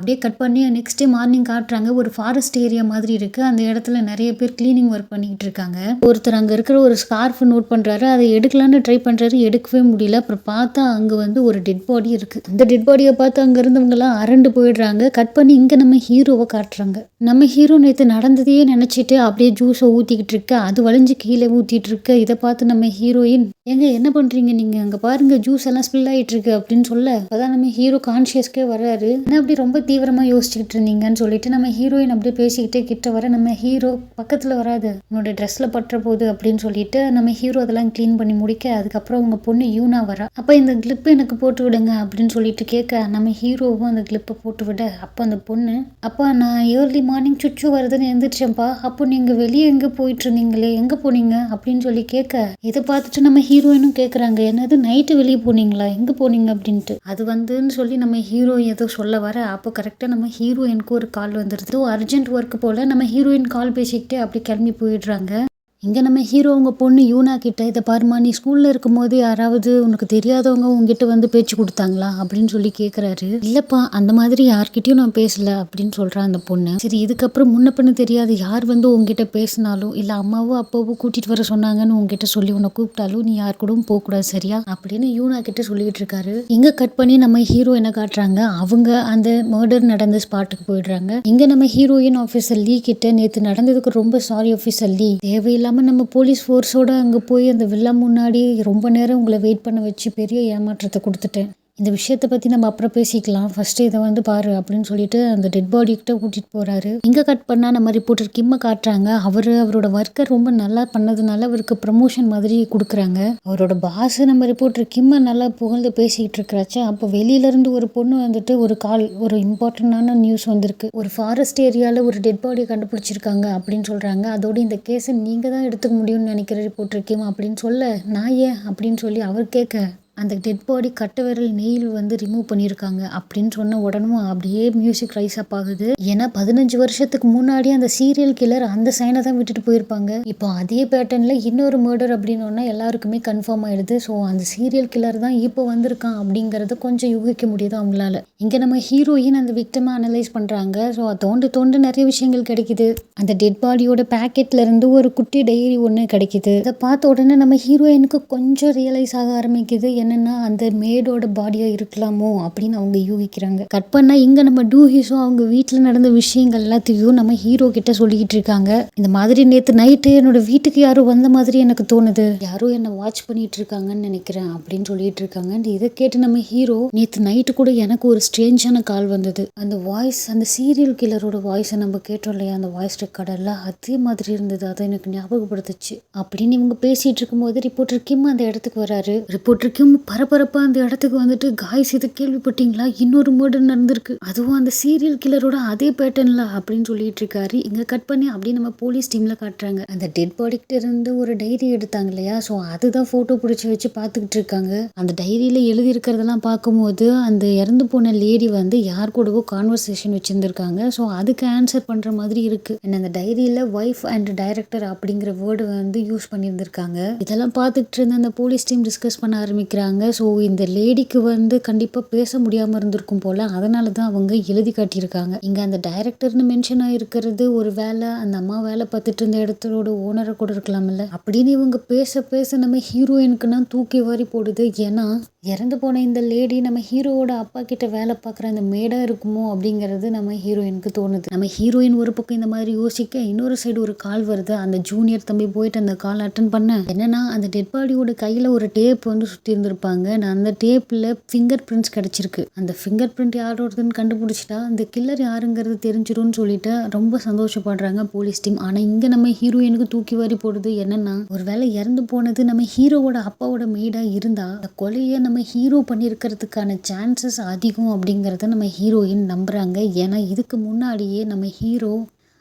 அப்படியே கட் பண்ணி next day morning காட்டுறாங்க. ஒரு ஃபாரஸ்ட் ஏரியா மாதிரி இருக்கு. அந்த இடத்துல நிறைய பேர் கிளீனிங் ஒர்க் பண்ணிட்டு இருக்காங்க. ஒருத்தர் அங்க இருக்கிற ஒரு ஸ்கார்ஃப் நோட் பண்றாரு. அதை எடுக்கலான்னு ட்ரை பண்றாரு. எடுக்கவே முடியல. அப்புறம் பார்த்தா அங்க வந்து ஒரு டெட் பாடி இருக்கு. அந்த டெட் பாடியை பார்த்து அங்க இருந்தவங்க எல்லாம் அரண்டு போயிடுறாங்க. கட் பண்ணி இங்க நம்ம ஹீரோவை காட்டுறாங்க. நம்ம ஹீரோ நேற்று நடந்ததையே நினைச்சிட்டு அப்படியே ஜூஸை ஊத்திக்கிட்டு இருக்க, அது வளைஞ்சு கீழே ஊத்திட்டு இருக்க. இதை பார்த்து நம்ம ஹீரோயின், ஏங்க என்ன பண்றீங்க நீங்க, அங்க பாருங்க ஜூஸ் எல்லாம் ஸ்பில் ஆயிட்டு இருக்கு அப்படின்னு சொல்ல, அதான் நம்ம ஹீரோ கான்சியஸ்க்கே வர்றாரு. என்ன அப்படி ரொம்ப தீவிரமா யோசிச்சுக்கிட்டு இருந்தீங்கன்னு சொல்லிட்டு நம்ம ஹீரோயின் அப்படியே பேசிக்கிட்டே கிட்ட வர, நம்ம ஹீரோ பக்கத்துல வராது, உன்னோட ட்ரெஸ்ல பற்ற போகுது அப்படின்னு சொல்லிட்டு நம்ம ஹீரோ அதெல்லாம் க்ளீன் பண்ணி முடிக்க, அதுக்கப்புறம் உங்க பொண்ணு யூனா வரா. அப்ப இந்த கிளிப் எனக்கு போட்டு விடுங்க அப்படின்னு சொல்லிட்டு கேட்க, நம்ம ஹீரோவும் அந்த கிளிப்பை போட்டு விட, அப்போ அந்த பொண்ணு, அப்பா நான் ஏர்லி மார்னிங் சுச்சு வருதுன்னு எழுந்திரிச்சேன்ப்பா, அப்போ நீங்க வெளியே எங்க போயிட்டு இருந்தீங்களே, எங்க போனீங்க அப்படின்னு சொல்லி கேட்க, இதை பார்த்துட்டு நம்ம ஹீரோயினும் கேட்குறாங்க, என்னது நைட்டு வெளியே போனீங்களா, எங்க போனீங்க அப்படின்ட்டு. அது வந்துன்னு சொல்லி நம்ம ஹீரோ ஏதோ சொல்ல வர, அப்போ கரெக்டாக நம்ம ஹீரோயினுக்கு ஒரு கால் வந்துடுது. அர்ஜென்ட் ஒர்க் போல் நம்ம ஹீரோயின் கால் பேசிக்கிட்டே அப்படி கிளம்பி போயிடுறாங்க. இங்கே நம்ம ஹீரோ உங்கள் பொண்ணு யூனா கிட்ட, இதை பாருமா நீ ஸ்கூலில் இருக்கும்போது யாராவது உனக்கு தெரியாதவங்க உங்ககிட்ட வந்து பேச்சு கொடுத்தாங்களா அப்படின்னு சொல்லி கேட்குறாரு. இல்லைப்பா அந்த மாதிரி யார்கிட்டையும் நான் பேசல அப்படின்னு சொல்கிறான் அந்த பொண்ணு. சரி இதுக்கப்புறம் முன்ன பின்ன தெரியாது யார் வந்து உங்ககிட்ட பேசினாலும் இல்லை அம்மாவோ அப்பாவோ கூட்டிகிட்டு வர சொன்னாங்கன்னு உங்ககிட்ட சொல்லி உன்னை கூப்பிட்டாலும் நீ யார் கூடவும் போகக்கூடாது சரியா அப்படின்னு யூனா கிட்ட சொல்லிட்டு இருக்காரு. இங்கே கட் பண்ணி நம்ம ஹீரோ என்ன காட்டுறாங்க, அவங்க அந்த மர்டர் நடந்த ஸ்பாட்டுக்கு போயிடுறாங்க. இங்கே நம்ம ஹீரோயின் ஆஃபீஸர் லீ கிட்ட, நேற்று நடந்ததுக்கு ரொம்ப சாரி ஆஃபீஸர் லீ, தேவையில்லாம நம்ம போலீஸ் ஃபோர்ஸோட அங்கே போய் அந்த வில்லா முன்னாடி ரொம்ப நேரம் உங்களை வெயிட் பண்ண வச்சு பெரிய ஏமாற்றத்தை கொடுத்துட்டேன். இந்த விஷயத்தை பற்றி நம்ம அப்புறம் பேசிக்கலாம், ஃபர்ஸ்ட் இதை வந்து பாரு அப்படின்னு சொல்லிட்டு அந்த டெட் பாடி கிட்ட கூட்டிகிட்டு போகிறாரு. இங்கே கட் பண்ணால் நம்ம ரிப்போர்ட்டர் கிம்மை காட்டுறாங்க. அவரோட ஒர்க்கை ரொம்ப நல்லா பண்ணதுனால அவருக்கு ப்ரமோஷன் மாதிரி கொடுக்குறாங்க. அவரோட பாஸ் நம்ம ரிப்போர்ட்டர் கிம்மை நல்லா புகழ்ந்து பேசிக்கிட்டு இருக்கிறாச்சு. அப்போ வெளியிலேருந்து ஒரு பொண்ணு வந்துட்டு ஒரு கால், ஒரு இம்பார்ட்டண்டான நியூஸ் வந்திருக்கு, ஒரு ஃபாரஸ்ட் ஏரியாவில் ஒரு டெட் பாடியை கண்டுபிடிச்சிருக்காங்க அப்படின்னு சொல்கிறாங்க. அதோட இந்த கேஸை நீங்கள் தான் எடுத்துக்க முடியும்னு நினைக்கிற ரிப்போர்ட்டர் கிம் அப்படின்னு சொல்ல, நான் ஏன் அப்படின்னு சொல்லி அவர் கேட்க, அந்த டெட் பாடி கட்ட விரல் நெயில் வந்து ரிமூவ் பண்ணியிருக்காங்க அப்படின்னு சொன்ன உடனும் அப்படியே மியூசிக் ரைஸ் அப் ஆகுது. ஏன்னா 15 வருஷத்துக்கு முன்னாடி அந்த சீரியல் கில்லர் அந்த சைனை தான் விட்டுட்டு போயிருப்பாங்க. இப்போ அதே பேட்டர்னில் இன்னொரு மர்டர் அப்படின்னு எல்லாருக்குமே கன்ஃபார்ம் ஆயிடுது. ஸோ அந்த சீரியல் கில்லர் தான் இப்போ வந்திருக்கான் அப்படிங்கிறத கொஞ்சம் யூகிக்க முடியுது அவங்களால. இங்கே நம்ம ஹீரோயின் அந்த விக்டமை அனலைஸ் பண்ணுறாங்க. ஸோ தோண்டு நிறைய விஷயங்கள் கிடைக்குது. அந்த டெட் பாடியோட பேக்கெட்ல இருந்து ஒரு குட்டி டைரி ஒன்று கிடைக்குது. அதை பார்த்த உடனே நம்ம ஹீரோயினுக்கு கொஞ்சம் ரியலைஸ் ஆக ஆரம்பிக்குது, என்னன்னா அந்த மேடோட பாடியா இருக்கலாமோ அப்படின்னு அவங்க யூகிக்கிறாங்க. கட் பண்ணா இங்க நம்ம டூஹிஸோ அவங்க வீட்டுல நடந்த விஷயங்கள் எல்லாத்தையும் நம்ம ஹீரோ கிட்ட சொல்லிக்கிட்டு இருக்காங்க. இந்த மாதிரி நேத்து நைட்டு என்னோட வீட்டுக்கு யாரோ வந்த மாதிரி எனக்கு தோணுது, யாரோ என்ன வாட்ச் பண்ணிட்டு இருக்காங்கன்னு நினைக்கிறேன் அப்படின்னு சொல்லிட்டு இருக்காங்க. இதை கேட்டு நம்ம ஹீரோ, நேத்து நைட்டு கூட எனக்கு ஒரு ஸ்ட்ரேஞ்சான கால் வந்தது, அந்த வாய்ஸ் அந்த சீரியல் கில்லரோட வாய்ஸை நம்ம கேட்டோம் இல்லையா, அந்த வாய்ஸ் ரெக்கார்டர்ல அதே மாதிரி இருந்தது, அதை எனக்கு ஞாபகப்படுத்துச்சு அப்படின்னு இவங்க பேசிட்டு இருக்கும்போது ரிப்போர்ட்டர் கிம் அந்த இடத்துக்கு வராரு. ரிப்போர்ட்டர் கிம் பரபரப்பா அந்த இடத்துக்கு வந்துட்டு, காய்ஸ் இதை கேள்விப்பட்டீங்களா, இன்னொரு மர்டர் நடந்திருக்கு, அதுவும் அந்த சீரியல் கில்லரோட அதே பேட்டர்ன்ல அப்படின்னு சொல்லிட்டு இருக்காரு. இங்க கட் பண்ணி அப்படி நம்ம போலீஸ் டீம்ல காட்டுறாங்க. அந்த டெட் பாடி கிட்ட இருந்து ஒரு டைரி எடுத்தாங்க இல்லையா, ஸோ அதுதான் போட்டோ பிடிச்சி வச்சு பார்த்துக்கிட்டு இருக்காங்க. அந்த டைரியில எழுதி இருக்கிறதெல்லாம் பார்க்கும்போது அந்த இறந்து போன லேடி வந்து யார் கூடவோ கான்வர்சேஷன் வச்சிருந்திருக்காங்க. ஸோ அதுக்கு ஆன்சர் பண்ற மாதிரி இருக்கு. அந்த டைரியில ஒய்ஃப் அண்ட் டைரக்டர் அப்படிங்கிற வேர்டு வந்து யூஸ் பண்ணியிருந்திருக்காங்க. இதெல்லாம் பார்த்துக்கிட்டு இருந்த அந்த போலீஸ் டீம் டிஸ்கஸ் பண்ண ஆரம்பிக்கிறாங்க. ஸோ இந்த லேடிக்கு வந்து கண்டிப்பாக பேச முடியாமல் இருந்திருக்கும் போல், அதனால தான் அவங்க எழுதி காட்டியிருக்காங்க. இங்கே அந்த டைரக்டர்னு மென்ஷன் ஆகிருக்கிறது ஒரு வேலை, அந்த அம்மா வேலை பார்த்துட்டு இருந்த இடத்தோட ஓனரை கூட இருக்கலாம்ல அப்படின்னு இவங்க பேச பேச நம்ம ஹீரோயினுக்குன்னா தூக்கி வாரி போடுது. ஏன்னா இறந்து போன இந்த லேடி நம்ம ஹீரோவோட அப்பா கிட்ட வேலை பார்க்குற அந்த மேடா இருக்குமோ அப்படிங்கிறது நம்ம ஹீரோயினுக்கு தோணுது. நம்ம ஹீரோயின் ஒரு பக்கம் இந்த மாதிரி யோசிக்க, இன்னொரு சைடு ஒரு கால் வருது. அந்த ஜூனியர் தம்பி போயிட்டு அந்த கால் அட்டன் பண்ண, என்னன்னா அந்த டெட் பாடியோட கையில் ஒரு டேப் வந்து சுற்றி இருந்திருப்பாங்க. நான் அந்த டேப்பில் ஃபிங்கர் பிரிண்ட்ஸ் கிடச்சிருக்கு. அந்த ஃபிங்கர் பிரிண்ட் யாரோடதுன்னு கண்டுபிடிச்சிட்டா அந்த கில்லர் யாருங்கிறது தெரிஞ்சிரும்னு சொல்லிட்டு ரொம்ப சந்தோஷப்படுறாங்க போலீஸ் டீம். ஆனால் இங்கே நம்ம ஹீரோயினுக்கு தூக்கி வாரி போடுது. என்னன்னா ஒருவேளை இறந்து போனது நம்ம ஹீரோவோட அப்பாவோட மேடா இருந்தா அந்த கொலையை நம்ம ஹீரோ பண்ணியிருக்கிறதுக்கான சான்சஸ் அதிகம் அப்படிங்கிறத நம்ம ஹீரோயின் நம்புறாங்க. ஏன்னா இதுக்கு முன்னாடியே நம்ம ஹீரோ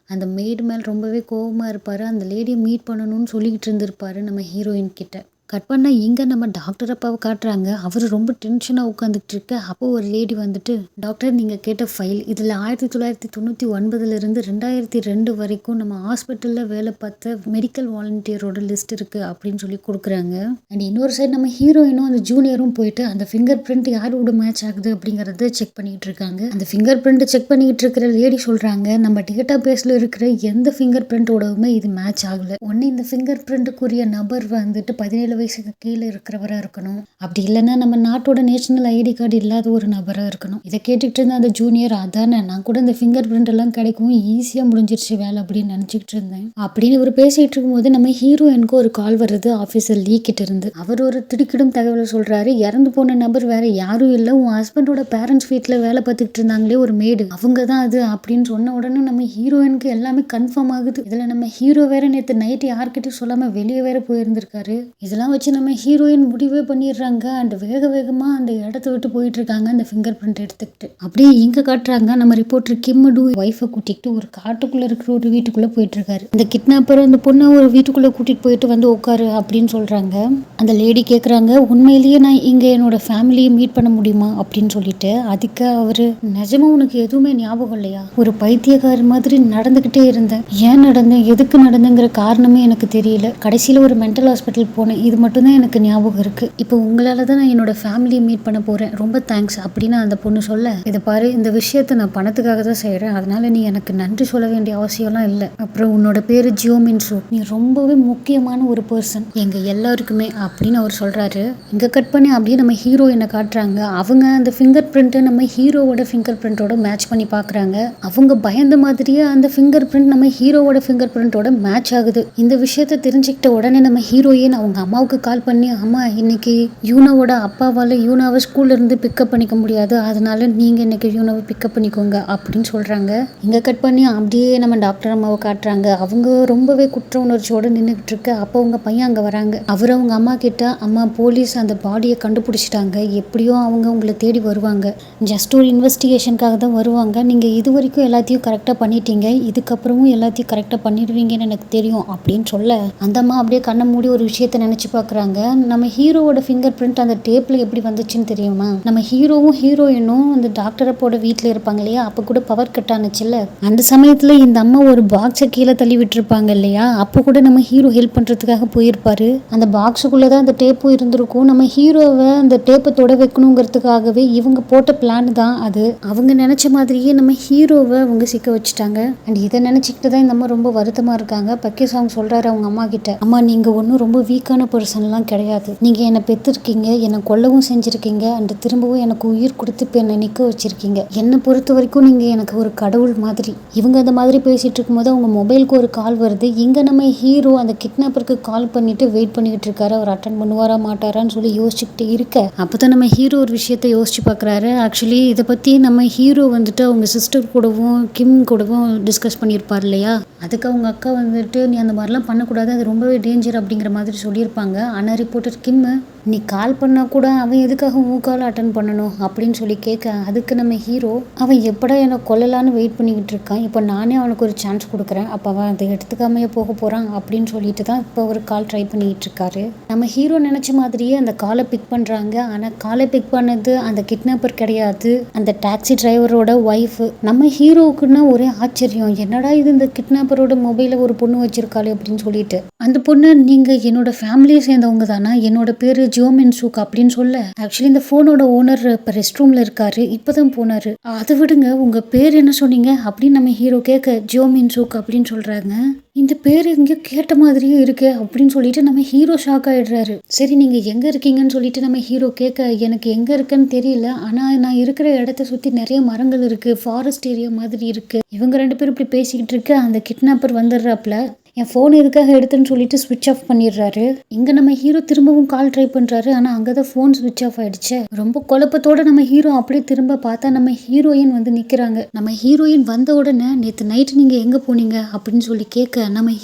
அந்த மேடு மேல் ரொம்பவே கோபமாக இருப்பார். அந்த லேடியை மீட் பண்ணணும்னு சொல்லிக்கிட்டு இருந்திருப்பாரு நம்ம ஹீரோயின் கிட்ட. கட் பண்ணா இங்க நம்ம டாக்டர் அப்பாவை காட்டுறாங்க. அவரு ரொம்ப டென்ஷனா உட்காந்துட்டு இருக்க. அப்போ ஒரு லேடி வந்துட்டு, டாக்டர் நீங்க கேட்ட ஃபைல் இதுல 1999 இருந்து 2002 வரைக்கும் நம்ம ஹாஸ்பிட்டல்ல வேலை பார்த்த மெடிக்கல் வாலண்டியரோட லிஸ்ட் இருக்கு அப்படின்னு சொல்லி கொடுக்குறாங்க. அண்ட் இன்னொரு சைடு நம்ம ஹீரோயினும் அந்த ஜூனியரும் போயிட்டு அந்த ஃபிங்கர் பிரிண்ட் யாரோட மேட்ச் ஆகுது அப்படிங்கறத செக் பண்ணிட்டு இருக்காங்க. அந்த ஃபிங்கர் பிரிண்ட் செக் பண்ணிட்டு இருக்கிற லேடி சொல்றாங்க, நம்ம டேட்டா பேஸ்ல இருக்கிற எந்த ஃபிங்கர் பிரிண்டோடவுமே இது மேட்ச் ஆகல. ஒன்னு இந்த ஃபிங்கர் பிரிண்ட்டுக்குரிய நபர் வந்துட்டு 17 வயசுக்கு கீழே இருக்கிறவரா இருக்கணும். அப்படி இல்லைன்னா நம்ம நாட்டோட நேஷனல் ஐடி கார்டு இல்லாத ஒரு நபரா இருக்கணும். இதை கேட்டுக்கிட்டு இருந்த அந்த ஜூனியர், அதானே நான் கூட இந்த ஃபிங்கர் பிரிண்ட் எல்லாம் கிடைக்கும், ஈஸியா முடிஞ்சிருச்சு வேலை அப்படின்னு நினைச்சுக்கிட்டு இருந்தேன் அப்படின்னு இவர் பேசிட்டு இருக்கும்போது நம்ம ஹீரோயினுக்கு ஒரு கால் வருது ஆபீசர் லீ கிட்ட இருந்து. அவர் ஒரு திடுக்கிடும் தகவலை சொல்றாரு, இறந்து போன நபர் வேற யாரும் இல்லை, உன் ஹஸ்பண்டோட பேரண்ட்ஸ் வீட்டுல வேலை பார்த்துக்கிட்டு இருந்தாங்களே ஒரு மேடு, அவங்க தான் அது அப்படின்னு சொன்ன உடனே நம்ம ஹீரோயினுக்கு எல்லாமே கன்ஃபார்ம் ஆகுது. இதுல நம்ம ஹீரோ வேற நேற்று நைட்டு யார்கிட்டயும் சொல்லாம வெளியே வேற போயிருந்திருக்காரு. இதெல்லாம் வச்சு நம்ம ஹீரோயின் முடிவே பண்ணிடுறாங்க. அண்ட் வேக வேகமா அந்த இடத்த விட்டு போயிட்டு இருக்காங்க அந்த ஃபிங்கர் பிரிண்ட் எடுத்துக்கிட்டு. அப்படியே இங்க காட்டுறாங்க நம்ம ரிப்போர்ட்டர் கிம்மடு ஒய்ஃபை கூட்டிகிட்டு ஒரு காட்டுக்குள்ள இருக்கிற ஒரு வீட்டுக்குள்ள போயிட்டு இருக்காரு. இந்த கிட்னாப்பர் அந்த பொண்ணை ஒரு வீட்டுக்குள்ள கூட்டிட்டு போயிட்டு வந்து உட்காரு அப்படின்னு சொல்றாங்க. அந்த லேடி கேக்குறாங்க, உண்மையிலேயே நான் இங்க என்னோட ஃபேமிலியை மீட் பண்ண முடியுமா அப்படின்னு சொல்லிட்டு. அதுக்கு அவரு, நிஜமா உனக்கு எதுவுமே ஞாபகம் இல்லையா? ஒரு பைத்தியக்கார மாதிரி நடந்துகிட்டே இருந்தேன், ஏன் நடந்தேன் எதுக்கு நடந்துங்கிற காரணமே எனக்கு தெரியல, கடைசியில ஒரு மென்டல் ஹாஸ்பிட்டல் போனேன், இது மட்டும்தான் எனக்கு ஞாபகம் இருக்கு. இப்போ உங்களால தான் நான் என்னோட ஃபேமிலியை மீட் பண்ண போறேன், ரொம்ப தேங்க்ஸ் அப்படின்னு அந்த பொண்ணு சொல்ல, இதை பாரு இந்த விஷயத்த நான் பணத்துக்காக தான் செய்யறேன், அதனால நீ எனக்கு நன்றி சொல்ல வேண்டிய அவசியம்லாம் இல்லை. அப்புறம் உன்னோட பேரு ஜியோ மின்சு, நீ ரொம்பவே முக்கியமான ஒரு பர்சன் எங்க எல்லாருக்குமே அப்படின்னு அவர் சொல்றாரு. இங்க கட் பண்ணி அப்படியே நம்ம ஹீரோயினை காட்டுறாங்க. அவங்க அந்த ஃபிங்கர் பிரிண்ட்டை நம்ம ஹீரோவோட ஃபிங்கர் பிரிண்டோட மேட்ச் பண்ணி பாக்குறாங்க. அவங்க பயந்த மாதிரியே அந்த ஃபிங்கர் பிரிண்ட் நம்ம ஹீரோவோட ஃபிங்கர் பிரிண்டோட மேட்ச் ஆகுது. இந்த விஷயத்த தெரிஞ்சுக்கிட்ட உடனே நம்ம ஹீரோயின் அவங்க அம்மாவுக்கு கால் பண்ணி, அம்மா இன்னைக்கு யூனாவோட அப்பாவால் யூனாவை ஸ்கூல்ல இருந்து பிக்கப் பண்ணிக்க முடியாது, அதனால நீங்க இன்னைக்கு யூனாவை பிக்கப் பண்ணிக்கோங்க அப்படின்னு சொல்றாங்க. இங்க கட் பண்ணி அப்படியே நம்ம டாக்டர் அம்மாவை காட்டுறாங்க. அவங்க ரொம்பவே குற்ற உணர்ச்சியோட நின்றுகிட்டு இருக்கு. அப்போ அவங்க பையன் அங்க வராங்க. அவர் அவங்க அம்மா கிட்ட, அம்மா போலீஸ் அந்த பாடியை கண்டுபிடிச்சிட்டாங்க, எப்படியோ அவங்க உங்களை தேடி வருவாங்க, ஜஸ்ட் ஒரு இன்வெஸ்டிகேஷனுக்காக தான் வருவாங்க, நீங்க இது வரைக்கும் எல்லாத்தையும் கரெக்டா பண்ணிட்டீங்க, இதுக்கப்புறமும் எல்லாத்தையும் கரெக்டா பண்ணிடுவீங்கன்னு எனக்கு தெரியும் அப்படின்னு சொல்ல, அந்த அம்மா அப்படியே கண்ணை மூடி ஒரு விஷயத்த நினைச்சு பாக்குறாங்க. நம்ம ஹீரோவோட ஃபிங்கர் பிரிண்ட் அந்த டேப்ல எப்படி வந்துச்சுன்னு தெரியுமா? நம்ம ஹீரோவும் ஹீரோயினும் அந்த டாக்டர் அப்போட வீட்டுல இருப்பாங்க இல்லையா, அப்ப கூட பவர் கட் ஆனிச்சுல்ல, அந்த சமயத்துல இந்த அம்மா ஒரு பாக்ஸை கீழே தள்ளி விட்டுருப்பாங்க இல்லையா, அப்போ கூட நம்ம ஹீரோ ஹெல்ப் பண்றதுக்காக போயிருப்பாரு. அந்த பாக்ஸுக்குள்ளதான் அந்த டேப்பும் இருந்திருக்கும். நம்ம ஹீரோவை அந்த டேப்பை தொட வைக்கணுங்கிறதுக்காகவே இவங்க போட்ட பிளான் தான் அது. அவங்க நினைச்ச மாதிரியே நம்ம ஹீரோவை அவங்க சிக்க வச்சுட்டாங்க. அண்ட் இதை நினைச்சுக்கிட்டு தான் இந்த அம்மா ரொம்ப வருத்தமா இருக்காங்க. பக்கே சாங் சொல்றாரு அவங்க அம்மா கிட்ட, அம்மா நீங்க ஒன்றும் ரொம்ப வீக்கான பர்சன்லாம் கிடையாது, நீங்க என்னை பெற்றிருக்கீங்க, என்னை கொல்லவும் செஞ்சிருக்கீங்க, அண்ட் திரும்பவும் எனக்கு உயிர் கொடுத்து இப்போ என்னை நிற்க வச்சிருக்கீங்க, என்னை பொறுத்த வரைக்கும் நீங்க எனக்கு ஒரு கடவுள் மாதிரி. இவங்க அந்த மாதிரி பேசிட்டு இருக்கும்போது அவங்க மொபைலுக்கு ஒரு கால் வருது. இங்க நம்ம ஹீரோ அந்த கிட்னாப்பருக்கு கால் பண்ணிட்டு வெயிட் பண்ணிக்கிட்டு இருக்காரு. அவர் அட்டன் பண்ணுவாரா மாட்டாரான்னு சொல்லி யோசிச்சுக்கிட்டு இருக்க, அப்பதான் நம்ம ஹீரோ ஒரு விஷயத்த யோசிச்சு பாக்குறாரு. ஆக்சுவலி இதை பத்தி நம்ம ஹீரோ வந்துட்டு அவங்க சிஸ்டர் கூடவும் கிம் கூடவும் டிஸ்கஸ் பண்ணியிருப்பார் இல்லையா, அதுக்கு அவங்க அக்கா வந்துட்டு நீ அந்த மாதிரிலாம் பண்ணக்கூடாது, அது ரொம்பவே டேஞ்சர் அப்படிங்கிற மாதிரி சொல்லியிருப்பாங்க. ஆனால் ரிப்போர்ட்டர் கிம், நீ கால் பண்ணால் கூட அவன் எதுக்காக உன் கால் அட்டன் பண்ணணும் அப்படின்னு சொல்லி கேட்க, அதுக்கு நம்ம ஹீரோ, அவன் எப்படா என்னை கொல்லலான்னு வெயிட் பண்ணிக்கிட்டு இருக்கான், இப்போ நானே அவனுக்கு ஒரு சான்ஸ் கொடுக்குறேன், அப்போ அவன் அதை எடுத்துக்காமையே போக போகிறான் அப்படின்னு சொல்லிட்டு தான் இப்போ ஒரு கால் ட்ரை பண்ணிக்கிட்டு இருக்காரு. நம்ம ஹீரோ நினச்ச மாதிரியே அந்த காலை பிக் பண்ணுறாங்க. ஆனால் காலை பிக் பண்ணது அந்த கிட்னாப்பர் கிடையாது, அந்த டாக்ஸி டிரைவரோட ஒய்ஃப். நம்ம ஹீரோவுக்குன்னா ஒரே ஆச்சரியம், என்னடா இது இந்த கிட்னாப்பரோட மொபைலில் ஒரு பொண்ணு வச்சிருக்காளே அப்படின்னு சொல்லிட்டு. அந்த பொண்ணு, நீங்கள் என்னோட ஃபேமிலியை சேர்ந்தவங்க தானா, என்னோட பேர் ஜியோ மின்சூக் அப்படின்னு சொல்ல, ஆக்சுவலி இந்த ஃபோனோட ஓனர் இப்போ ரெஸ்ட் ரூம்ல இருக்காரு, இப்போதான் போனாரு. அதை விடுங்க, உங்க பேர் என்ன சொன்னீங்க அப்படின்னு நம்ம ஹீரோ கேட்க, ஜியோ மின்சூக் அப்படின்னு சொல்றாங்க. இந்த பேர் எங்கேயோ கேட்ட மாதிரியே இருக்கு அப்படின்னு சொல்லிட்டு நம்ம ஹீரோ ஷாக் ஆயிடுறாரு. சரி நீங்க எங்க இருக்கீங்கன்னு சொல்லிட்டு நம்ம ஹீரோ கேட்க, எனக்கு எங்க இருக்குன்னு தெரியல, ஆனா நான் இருக்கிற இடத்த சுத்தி நிறைய மரங்கள் இருக்கு, ஃபாரஸ்ட் ஏரியா மாதிரி இருக்கு. இவங்க ரெண்டு பேரும் இப்படி பேசிக்கிட்டு இருக்க அந்த கிட்னாப்பர் வந்துடுறாப்ல. என் ஃபோன் எதுக்காக எடுத்துன்னு சொல்லிட்டு ஸ்விட்ச் ஆஃப் பண்ணிடுறாரு. இங்க நம்ம ஹீரோ திரும்பவும் கால் ட்ரை பண்றாரு. ஆனா அங்கதான் ஃபோன் ஸ்விட்ச் ஆஃப் ஆயிடுச்சு. ரொம்ப குழப்பத்தோட நம்ம ஹீரோ அப்படியே திரும்ப பார்த்தா நம்ம ஹீரோயின் வந்து நிக்கிறாங்க. நம்ம ஹீரோயின் வந்த உடனே, நேத்து நைட்டு நீங்க எங்க போனீங்க அப்படின்னு சொல்லி கேட்க, நம்ம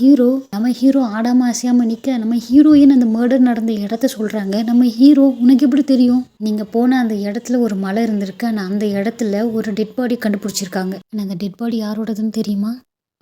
ஹீரோ ஆடாம அசையாம நிக்க, நம்ம ஹீரோயின் அந்த மர்டர் நடந்த இடத்த சொல்றாங்க. நம்ம ஹீரோ, உனக்கு எப்படி தெரியும்? நீங்க போன அந்த இடத்துல ஒரு மலை இருந்திருக்கு, ஆனா அந்த இடத்துல ஒரு டெட் பாடி கண்டுபிடிச்சிருக்காங்க. அந்த டெட் பாடி யாரோடதுன்னு தெரியுமா?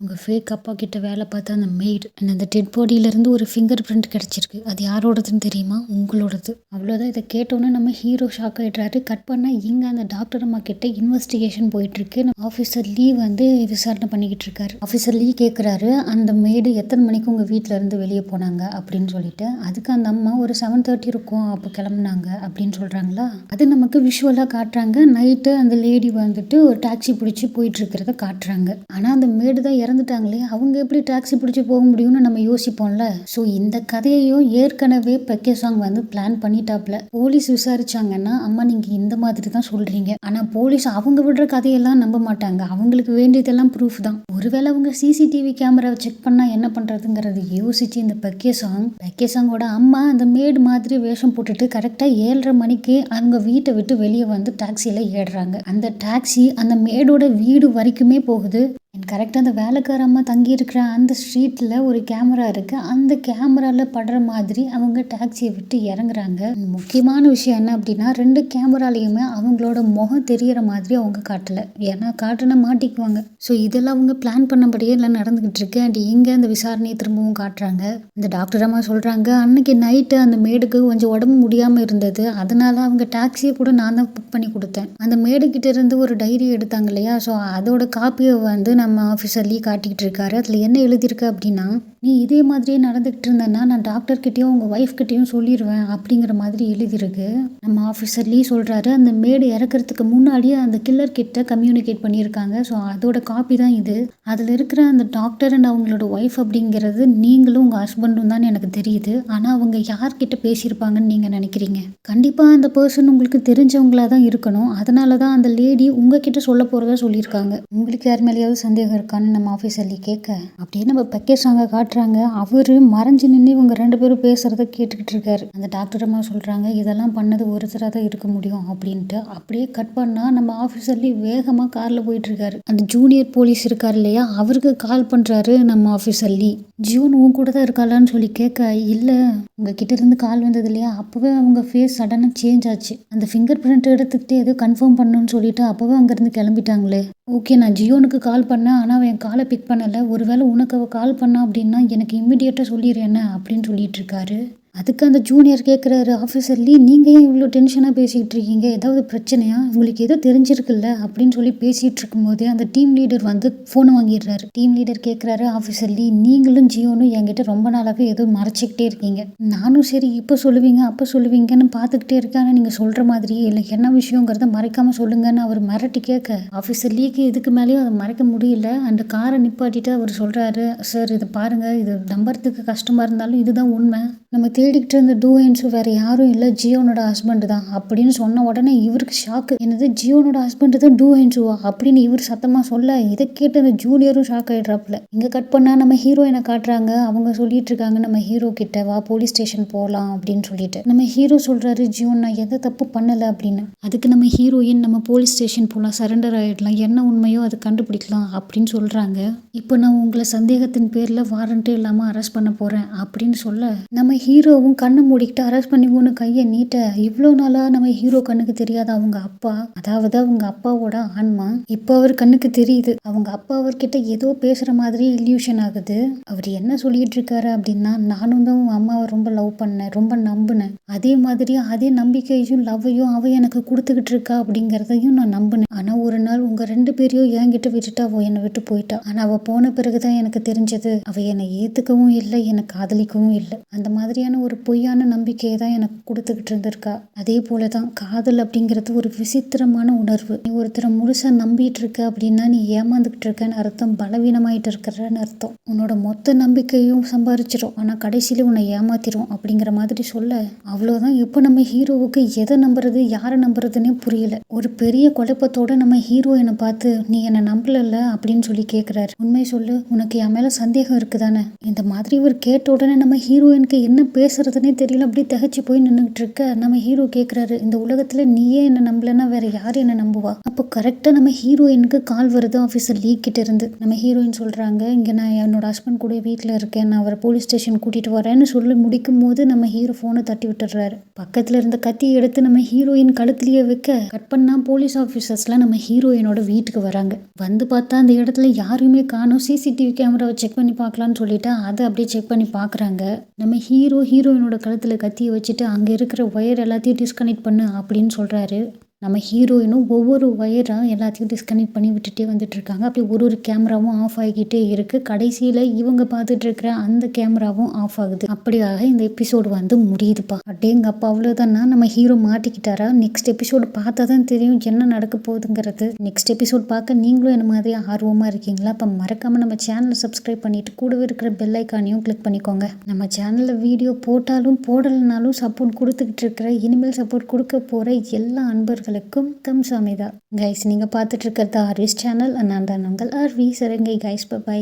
உங்க ஃபேக் அப்பா கிட்ட வேலை பார்த்த அந்த மெய்டு அந்த டெட் பாடியிலேருந்து ஒரு ஃபிங்கர் பிரிண்ட் கிடச்சிருக்கு. அது யாரோடதுன்னு தெரியுமா? உங்களோடது. அவ்வளோதான். இதை கேட்டோன்னே நம்ம ஹீரோ ஷாக் ஆகிடுறாரு. கட் பண்ணால் இங்கே அந்த டாக்டர் அம்மா கிட்ட இன்வெஸ்டிகேஷன் போயிட்டுருக்கு. ஆஃபீஸர் லீ வந்து விசாரணை பண்ணிக்கிட்டு இருக்காரு. ஆஃபீஸர் லீ கேட்குறாரு, அந்த மெய்டு எத்தனை மணிக்கு உங்கள் வீட்டில் இருந்து வெளியே போனாங்க அப்படின்னு சொல்லிட்டு. அதுக்கு அந்த அம்மா ஒரு 7:30 இருக்கும் அப்போ கிளம்புனாங்க அப்படின்னு சொல்கிறாங்களா. அது நமக்கு விஷுவலாக காட்டுறாங்க. நைட்டு அந்த லேடி வந்துட்டு ஒரு டாக்ஸி பிடிச்சி போயிட்டுருக்கிறத காட்டுறாங்க. ஆனால் அந்த மேடு தான் இறந்துட்டாங்களே, அவங்க எப்படி டாக்ஸி பிடிச்சி போக முடியும்னு நம்ம யோசிப்போம்ல. ஸோ இந்த கதையையும் ஏற்கனவே பெக்கேசாங் வந்து பிளான் பண்ணிட்டாப்ல. போலீஸ் விசாரிச்சாங்கன்னா, அம்மா நீங்கள் இந்த மாதிரி தான் சொல்கிறீங்க, ஆனால் போலீஸ் அவங்க விடுற கதையெல்லாம் நம்ப மாட்டாங்க. அவங்களுக்கு வேண்டியதெல்லாம் ப்ரூஃப் தான். ஒருவேளை அவங்க சிசிடிவி கேமராவை செக் பண்ணால் என்ன பண்ணுறதுங்கிறது யோசிச்சு இந்த பெக்கேசாங்கோட அம்மா அந்த மேடு மாதிரி வேஷம் போட்டுட்டு கரெக்டாக 7:30 மணிக்கு அவங்க வீட்டை விட்டு வெளியே வந்து டாக்ஸியில் ஏறுறாங்க. அந்த டாக்ஸி அந்த மேடோட வீடு வரைக்குமே போகுது. கரெக்டாக அந்த வேலைக்கார அம்மா தங்கியிருக்கிற அந்த ஸ்ட்ரீட்டில் ஒரு கேமரா இருக்குது. அந்த கேமராவில் படுற மாதிரி அவங்க டாக்ஸியை விட்டு இறங்குறாங்க. முக்கியமான விஷயம் என்ன அப்படின்னா, 2 கேமராலையுமே அவங்களோட முகம் தெரியற மாதிரி அவங்க காட்டலை. ஏன்னா காட்டுனா மாட்டிக்குவாங்க. ஸோ இதெல்லாம் அவங்க பிளான் பண்ணபடியே எல்லாம் நடந்துக்கிட்டு இருக்கு. அண்ட் இங்கே அந்த விசாரணையை திரும்பவும் காட்டுறாங்க. இந்த டாக்டர் அம்மா சொல்கிறாங்க, அன்னைக்கு நைட்டு அந்த மேடுக்கு கொஞ்சம் உடம்பு முடியாமல் இருந்தது, அதனால அவங்க டாக்ஸியை கூட நான் தான் புக் பண்ணி கொடுத்தேன். அந்த மேடுக்கிட்ட இருந்து ஒரு டைரி எடுத்தாங்க இல்லையா, ஸோ அதோட காப்பியை வந்து நம்ம ஆஃபீஸர் லீ காட்டிக்கிட்டு இருக்காரு. அதில் என்ன எழுதியிருக்கு அப்படின்னா, நீ இதே மாதிரியே நடந்துக்கிட்டு இருந்தேன்னா நான் டாக்டர்கிட்டையும் உங்கள் ஒய்ஃப்கிட்டையும் சொல்லிடுவேன் அப்படிங்கிற மாதிரி எழுதியிருக்கு. நம்ம ஆஃபீஸர் லீ சொல்கிறாரு, அந்த மேடு இறக்கிறதுக்கு முன்னாடியே அந்த கில்லர் கிட்ட கம்யூனிகேட் பண்ணியிருக்காங்க. ஸோ அதோட காப்பி தான் இது. அதில் இருக்கிற அந்த டாக்டர் அண்ட் அவங்களோட ஒய்ஃப் அப்படிங்கிறது நீங்களும் உங்கள் ஹஸ்பண்டும் தான் எனக்கு தெரியுது. ஆனால் அவங்க யார்கிட்ட பேசியிருப்பாங்கன்னு நீங்கள் நினைக்கிறீங்க? கண்டிப்பாக அந்த பர்சன் உங்களுக்கு தெரிஞ்சவங்களா தான் இருக்கணும். அதனால தான் அந்த லேடி உங்ககிட்ட சொல்ல போகிறதா சொல்லியிருக்காங்க. உங்களுக்கு யார் மேலேயாவது சந்தேகம் இருக்கான்னு நம்ம ஆஃபீஸர் லீ கேட்க, அப்படியே நம்ம பெக்கேசாங்க காட்டுறாங்க. அவரு மறைஞ்சு நின்று இவங்க 2 பேரும் பேசுறத கேட்டுக்கிட்டு இருக்காரு. அந்த டாக்டர் அம்மா சொல்றாங்க, இதெல்லாம் பண்ணது ஒருத்தராக தான் இருக்க முடியும் அப்படின்ட்டு. அப்படியே கட் பண்ணா நம்ம ஆஃபீஸர் லீ வேகமா கார்ல போயிட்டு இருக்காரு. அந்த ஜூனியர் போலீஸ் இருக்காரு இல்லையா, அவருக்கு கால் பண்றாரு நம்ம ஆஃபீஸர் லீ. ஜியோன் உன் கூட தான் இருக்காளான்னு சொல்லி கேட்க, இல்லை உங்ககிட்ட இருந்து கால் வந்தது இல்லையா, அப்போவே அவங்க ஃபேஸ் சடனாக சேஞ்ச் ஆச்சு. அந்த ஃபிங்கர் பிரிண்ட் எடுத்துக்கிட்டு ஏதோ கன்ஃபார்ம் பண்ணணும்னு சொல்லிட்டு அப்போவே அங்கேருந்து கிளம்பிட்டாங்களே. ஓகே, நான் ஜியோனுக்கு கால் பண்ணேன், ஆனால் அவன் என் காலை பிக் பண்ணலை. ஒருவேளை உனக்கு அவள் கால் பண்ணா அப்படின்னா எனக்கு இம்மிடியேட்டாக சொல்லிடுறேன் அப்படின்னு சொல்லிட்டு இருக்காரு. அதுக்கு அந்த ஜூனியர் கேட்குறாரு, ஆஃபீஸர் லீ நீங்கள் ஏன் இவ்வளோ டென்ஷனாக பேசிக்கிட்டு இருக்கீங்க, ஏதாவது பிரச்சனையா, உங்களுக்கு ஏதோ தெரிஞ்சிருக்குல்ல அப்படின்னு சொல்லி பேசிகிட்டு இருக்கும்போதே அந்த டீம் லீடர் வந்து ஃபோனை வாங்கிடுறாரு. டீம் லீடர் கேட்குறாரு, ஆஃபீஸர் லீ நீங்களும் ஜியோனும் என்கிட்ட ரொம்ப நாளாகவே ஏதோ மறைச்சிக்கிட்டே இருக்கீங்க. நானும் சரி இப்போ சொல்லுவீங்க அப்போ சொல்லுவீங்கன்னு பார்த்துக்கிட்டே இருக்கேன், ஆனால் நீங்கள் சொல்கிற மாதிரியே இல்லை, என்ன விஷயங்கிறத மறைக்காமல் சொல்லுங்கன்னு அவர் மிரட்டி கேட்க, ஆஃபீஸர் லீக்கு இதுக்கு மேலேயும் அதை மறைக்க முடியல. அந்த காரை நிப்பாட்டிட்டு அவர் சொல்கிறாரு, சார் இது பாருங்கள், இது நம்புறதுக்கு கஷ்டமாக இருந்தாலும் இதுதான் உண்மை. நம்ம தேடிக்கிட்டு இருந்த டூஹென்ஸு வேறு யாரும் இல்லை, ஜியோனோட ஹஸ்பண்ட் தான் அப்படின்னு சொன்ன உடனே இவருக்கு ஷாக்கு. என்னது ஜியோனோட ஹஸ்பண்ட் தான் டூஹென்ஸுவா அப்படின்னு இவர் சத்தமாக சொல்ல, இதை கேட்டு அந்த ஜூனியரும் ஷாக் ஆகிடுறாப்புல. இங்கே கட் பண்ணால் நம்ம ஹீரோயினை காட்டுறாங்க. அவங்க சொல்லிட்டு இருக்காங்க நம்ம ஹீரோ கிட்ட, வா போலீஸ் ஸ்டேஷன் போகலாம் அப்படின்னு சொல்லிட்டு. நம்ம ஹீரோ சொல்கிறாரு, ஜியோன் நான் எந்த தப்பு பண்ணலை அப்படின்னு. அதுக்கு நம்ம ஹீரோயின், நம்ம போலீஸ் ஸ்டேஷன் போகலாம், சரண்டர் ஆகிடலாம், என்ன உண்மையோ அதை கண்டுபிடிக்கலாம் அப்படின்னு சொல்கிறாங்க. இப்போ நான் உங்களை சந்தேகத்தின் பேரில் வாரண்ட்டே இல்லாமல் அரெஸ்ட் பண்ண போகிறேன் அப்படின்னு சொல்ல, நம்ம ஹீரோவும் கண்ணை மூடிக்கிட்டு அரெஸ்ட் பண்ணிவோன்னு கையை நீட்ட, இவ்வளோ நாளாக நம்ம ஹீரோ கண்ணுக்கு தெரியாத அவங்க அப்பா, அதாவது அவங்க அப்பாவோட ஆன்மா இப்போ அவர் கண்ணுக்கு தெரியுது. அவங்க அப்பா அவர்கிட்ட ஏதோ பேசுகிற மாதிரி இல்யூஷன் ஆகுது. அவர் என்ன சொல்லிட்டு இருக்காரு அப்படின்னா, நானும் தான் உங்கள் அம்மாவை ரொம்ப லவ் பண்ணேன், ரொம்ப நம்பினேன், அதே மாதிரி அதே நம்பிக்கையும் லவ்வையும் அவ எனக்கு கொடுத்துக்கிட்டு இருக்கா அப்படிங்கிறதையும் நான் நம்பினேன். ஆனால் ஒரு நாள் உங்கள் 2 பேரையும் என்கிட்ட விட்டுட்டா, அவள் என்னை விட்டு போயிட்டா. ஆனால் அவள் போன பிறகுதான் எனக்கு தெரிஞ்சது, அவள் என்னை ஏற்றுக்கவும் இல்லை, என்னை காதலிக்கவும் இல்லை. அந்த மாதிரியான ஒரு பொய்யான நம்பிக்கையை தான் எனக்கு கொடுத்துக்கிட்டு இருந்திருக்கா. அதே போல தான் காதல் அப்படிங்கிறது ஒரு விசித்திரமான உணர்வு. நீ ஒருத்தரை முழுசா நம்பிட்டு இருக்க அப்படின்னா நீ ஏமாந்துக்கிட்டு இருக்கன்னு அர்த்தம், பலவீனமாயிட்டு இருக்கிறன்னு அர்த்தம். உன்னோட மொத்த நம்பிக்கையும் சம்பாரிச்சிடும், ஆனால் கடைசியில் உன்னை ஏமாத்திரும் அப்படிங்கிற மாதிரி சொல்ல, அவ்வளோதான். இப்போ நம்ம ஹீரோவுக்கு எதை நம்புறது யாரை நம்புறதுன்னே புரியல. ஒரு பெரிய குழப்பத்தோட நம்ம ஹீரோயினை பார்த்து, நீ என்னை நம்பலல்ல அப்படின்னு சொல்லி கேட்குறாரு. உண்மை சொல்லு, உனக்கு என் மேலே சந்தேகம் இருக்குதானே? இந்த மாதிரி இவர் கேட்ட உடனே நம்ம ஹீரோயினுக்கு என்ன பேச பேசுறதுனே தெரியல, அப்படியே திகைச்சு போய் நின்றுட்டு இருக்க நம்ம ஹீரோ கேட்குறாரு, இந்த உலகத்துல நீயே என்ன நம்பலன்னா வேற யார் என்ன நம்புவா? அப்போ கரெக்டா நம்ம ஹீரோயினுக்கு கால் வருது ஆஃபீஸர் லீ கிட்ட இருந்து. நம்ம ஹீரோயின் சொல்றாங்க, இங்க நான் என்னோட ஹஸ்பண்ட் கூட வீட்டில் இருக்கேன், நான் அவரை போலீஸ் ஸ்டேஷன் கூட்டிட்டு வரேன்னு சொல்லி முடிக்கும் போது நம்ம ஹீரோ ஃபோனை தட்டி விட்டுறாரு. பக்கத்துல இருந்த கத்தியை எடுத்து நம்ம ஹீரோயின் கழுத்துலயே வைக்க கட் பண்ணா போலீஸ் ஆஃபீஸர்ஸ்லாம் நம்ம ஹீரோயினோட வீட்டுக்கு வராங்க. வந்து பார்த்தா அந்த இடத்துல யாருமே காணோம். சிசிடிவி கேமராவை செக் பண்ணி பார்க்கலான்னு சொல்லிட்டு அதை அப்படியே செக் பண்ணி பார்க்குறாங்க. நம்ம ஹீரோயினோட கழுத்தில் கத்தியை வச்சுட்டு அங்கே இருக்கிற ஒயர் எல்லாத்தையும் டிஸ்கனெக்ட் பண்ணு அப்படின்னு சொல்கிறாரு. நம்ம ஹீரோயினும் ஒவ்வொரு ஒயராக எல்லாத்தையும் டிஸ்கனெக்ட் பண்ணி விட்டுட்டே வந்துட்டு இருக்காங்க. அப்படி ஒரு கேமராவும் ஆஃப் ஆகிக்கிட்டே இருக்கு. கடைசியில் இவங்க பார்த்துட்டு இருக்கிற அந்த கேமராவும் ஆஃப் ஆகுது. அப்படியாக இந்த எபிசோடு வந்து முடியுதுப்பா. அப்படியேங்க அப்பா அவ்வளோதானா, நம்ம ஹீரோ மாட்டிக்கிட்டாரா? நெக்ஸ்ட் எபிசோடு பார்த்தா தான் தெரியும் என்ன நடக்க போகுதுங்கிறது. நெக்ஸ்ட் எபிசோட் பார்க்க நீங்களும் என்ன மாதிரி ஆர்வமாக இருக்கீங்களா? அப்போ மறக்காமல் நம்ம சேனலை சப்ஸ்கிரைப் பண்ணிட்டு கூடவே இருக்கிற பெல் ஐக்கானையும் கிளிக் பண்ணிக்கோங்க. நம்ம சேனலில் வீடியோ போட்டாலும் போடலைனாலும் சப்போர்ட் கொடுத்துக்கிட்டு இருக்கிற, இனிமேல் சப்போர்ட் கொடுக்க போகிற எல்லா அன்பர்களுக்கும் கம்சாமிதா. கைஸ், நீங்கள் பார்த்துட்டு இருக்கிறது ஆர்விஸ் சேனல். நான் தான் உங்கள் ஆர்வி சரங்கை. Guys, by.